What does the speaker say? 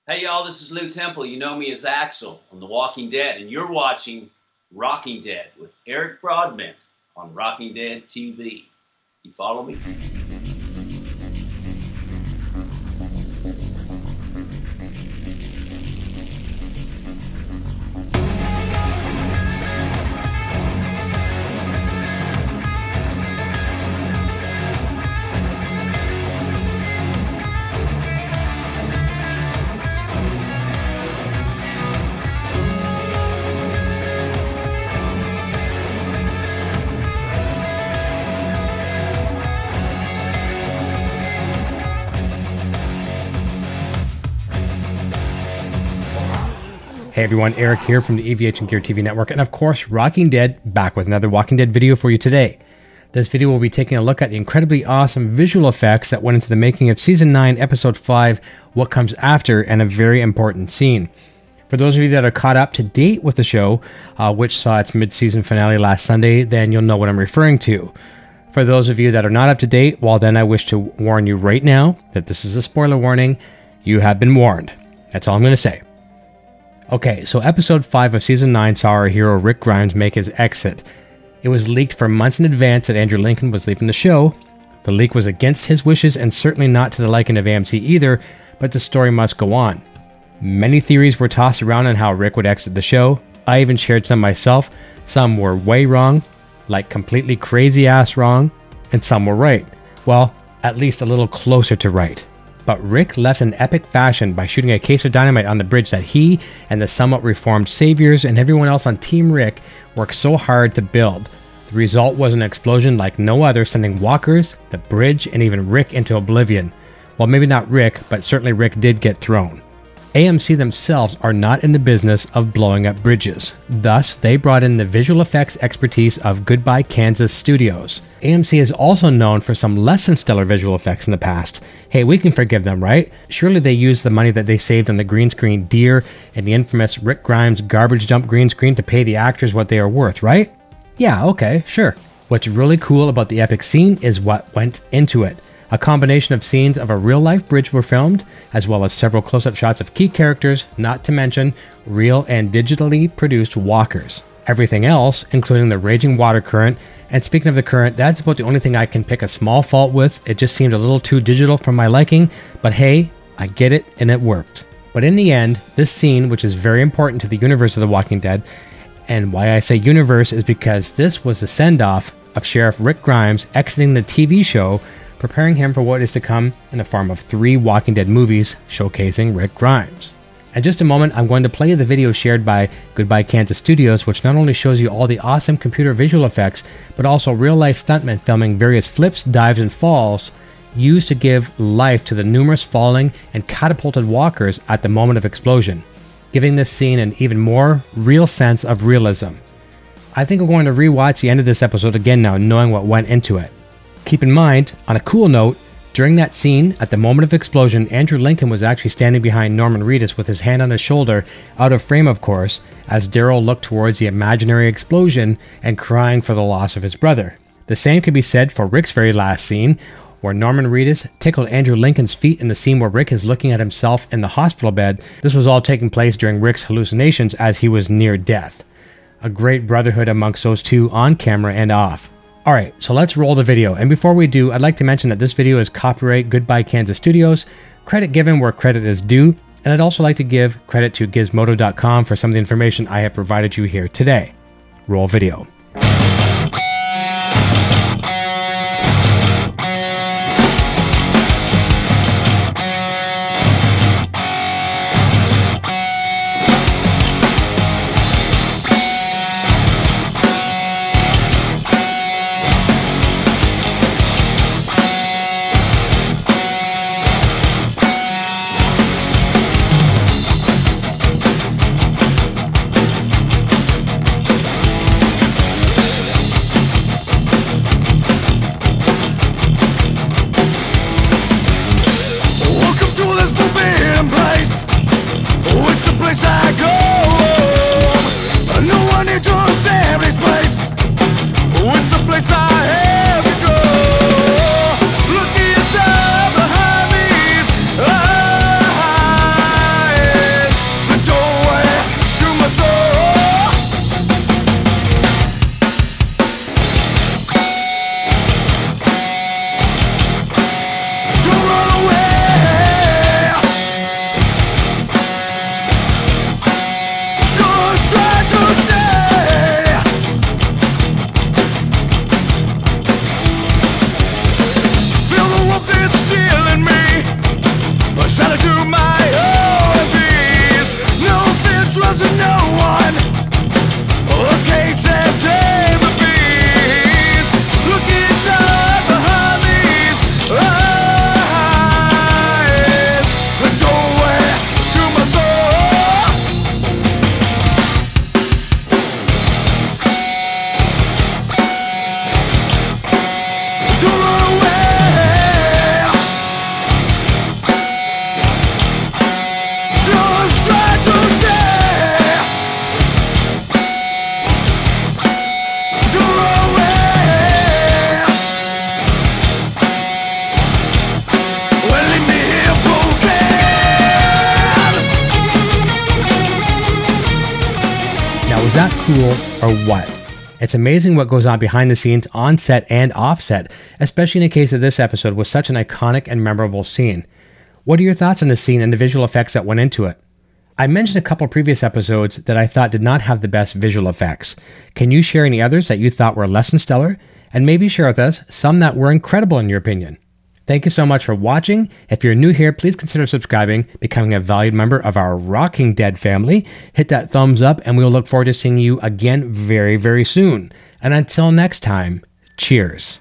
Hey y'all, this is Lou Temple. You know me as Axel on The Walking Dead, and you're watching Rocking Dead with Eric Broadbent on Rocking Dead TV. You follow me? Hey everyone, Eric here from the AVH and Gear TV network, and of course, Rocking Dead, back with another Walking Dead video for you today. This video will be taking a look at the incredibly awesome visual effects that went into the making of Season 9, Episode 5, What Comes After, and a very important scene. For those of you that are caught up to date with the show, which saw its mid-season finale last Sunday, then you'll know what I'm referring to. For those of you that are not up to date, well then I wish to warn you right now that this is a spoiler warning. You have been warned. That's all I'm going to say. Okay, so episode 5 of season 9 saw our hero Rick Grimes make his exit. It was leaked for months in advance that Andrew Lincoln was leaving the show. The leak was against his wishes and certainly not to the liking of AMC either, but the story must go on. Many theories were tossed around on how Rick would exit the show. I even shared some myself. Some were way wrong, like completely crazy ass wrong, and some were right. Well, at least a little closer to right. But Rick left in epic fashion by shooting a case of dynamite on the bridge that he and the somewhat reformed Saviors and everyone else on Team Rick worked so hard to build. The result was an explosion like no other, sending walkers, the bridge, and even Rick into oblivion. Well, maybe not Rick, but certainly Rick did get thrown. AMC themselves are not in the business of blowing up bridges. Thus, they brought in the visual effects expertise of Goodbye Kansas Studios. AMC is also known for some less than stellar visual effects in the past. Hey, we can forgive them, right? Surely they used the money that they saved on the green screen Deer and the infamous Rick Grimes garbage dump green screen to pay the actors what they are worth, right? Yeah, okay, sure. What's really cool about the epic scene is what went into it. A combination of scenes of a real-life bridge were filmed, as well as several close-up shots of key characters, not to mention real and digitally produced walkers. Everything else, including the raging water current, and speaking of the current, that's about the only thing I can pick a small fault with. It just seemed a little too digital for my liking, but hey, I get it and it worked. But in the end, this scene, which is very important to the universe of The Walking Dead, and why I say universe is because this was the send-off of Sheriff Rick Grimes exiting the TV show, preparing him for what is to come in the form of 3 Walking Dead movies showcasing Rick Grimes. In just a moment, I'm going to play the video shared by Goodbye Kansas Studios, which not only shows you all the awesome computer visual effects, but also real-life stuntmen filming various flips, dives, and falls used to give life to the numerous falling and catapulted walkers at the moment of explosion, giving this scene an even more real sense of realism. I think I'm going to rewatch the end of this episode again now, knowing what went into it. Keep in mind, on a cool note, during that scene, at the moment of explosion, Andrew Lincoln was actually standing behind Norman Reedus with his hand on his shoulder, out of frame of course, as Daryl looked towards the imaginary explosion and crying for the loss of his brother. The same could be said for Rick's very last scene, where Norman Reedus tickled Andrew Lincoln's feet in the scene where Rick is looking at himself in the hospital bed. This was all taking place during Rick's hallucinations as he was near death. A great brotherhood amongst those two on camera and off. Alright, so let's roll the video, and before we do, I'd like to mention that this video is copyright Goodbye Kansas Studios, credit given where credit is due, and I'd also like to give credit to Gizmodo.com for some of the information I have provided you here today. Roll video. Was that cool or what? It's amazing what goes on behind the scenes, on set and off set, especially in the case of this episode with such an iconic and memorable scene. What are your thoughts on the scene and the visual effects that went into it? I mentioned a couple previous episodes that I thought did not have the best visual effects. Can you share any others that you thought were less than stellar? And maybe share with us some that were incredible in your opinion. Thank you so much for watching. If you're new here, please consider subscribing, becoming a valued member of our Rocking Dead family. Hit that thumbs up, and we'll look forward to seeing you again very, very soon. And until next time, cheers.